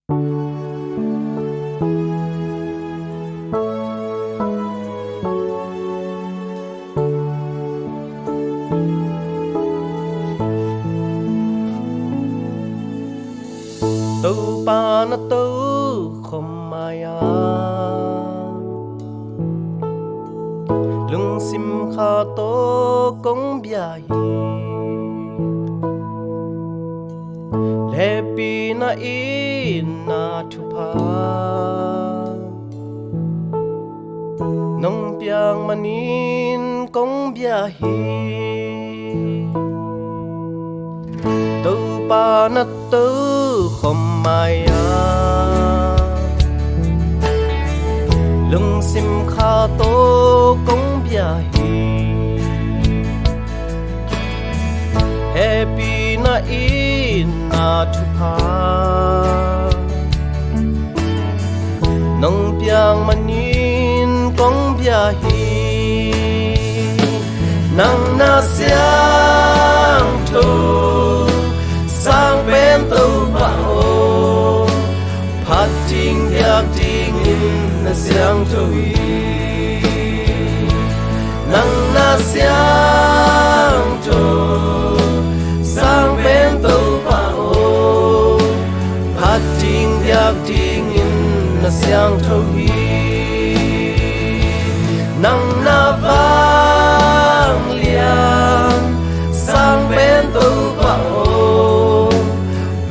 tu pa na tu không maya lung sim kha to công bia hi le pi na i na thu pa nong piang manin công bia hi tu pa na tu không maya lung sim kha to công bia hi happy na in na thu pa nong piang manin công bia hi nang na siang thu sang bên tu bao phát triển giác tình in siang thôi nang na siang thôi sang bên tu bao phát triển giác tình in siang thôi nang na vang liang sang bên tu bao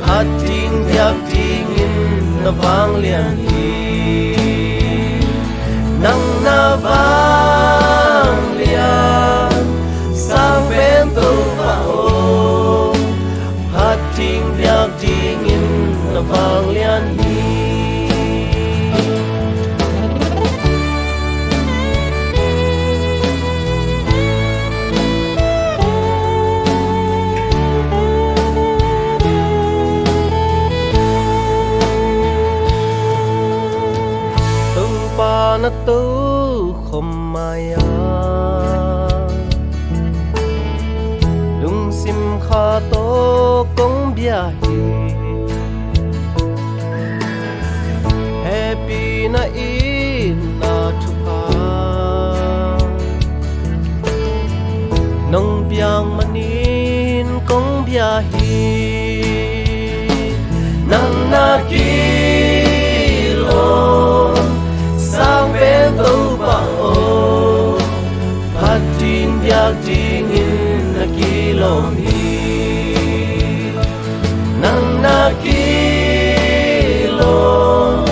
phát triển giác tình in vang liang hi nang na vang liang sang bên tu bao phát triển giác tình in vang liang hi na tu không maya lung sim kha to công bia hi happy na i na thu pa nong piang manin công bia hi nang na ki lo sang bên tu bao phát triển giác tình in na ki lo mi nang na ki lo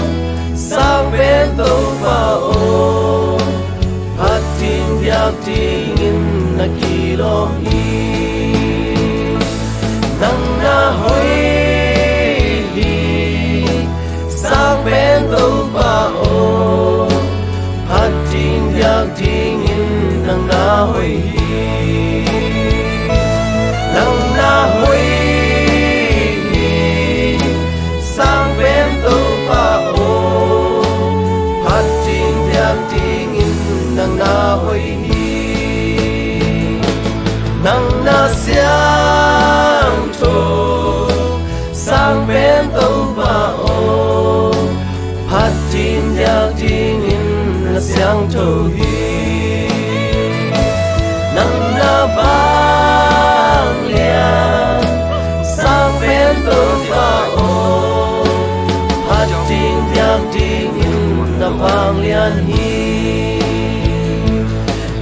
sang bên tu bao phát triển giác tình in na ki lo mi nang na hoi sang bên tu bao giác tình in nang na hoi sang bên tu bao phát triển giác tình in nang na hoi nang na siang thu sang bên tu bao phát triển giác tình in siang thôi nang na vang liang sang bên tu bao phát triển giác tình in vang liang hi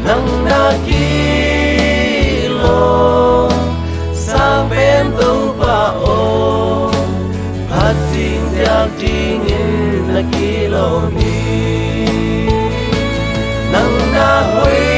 nang na ki lo sang bên tu bao phát triển giác tình in ki lo mi nang na hoi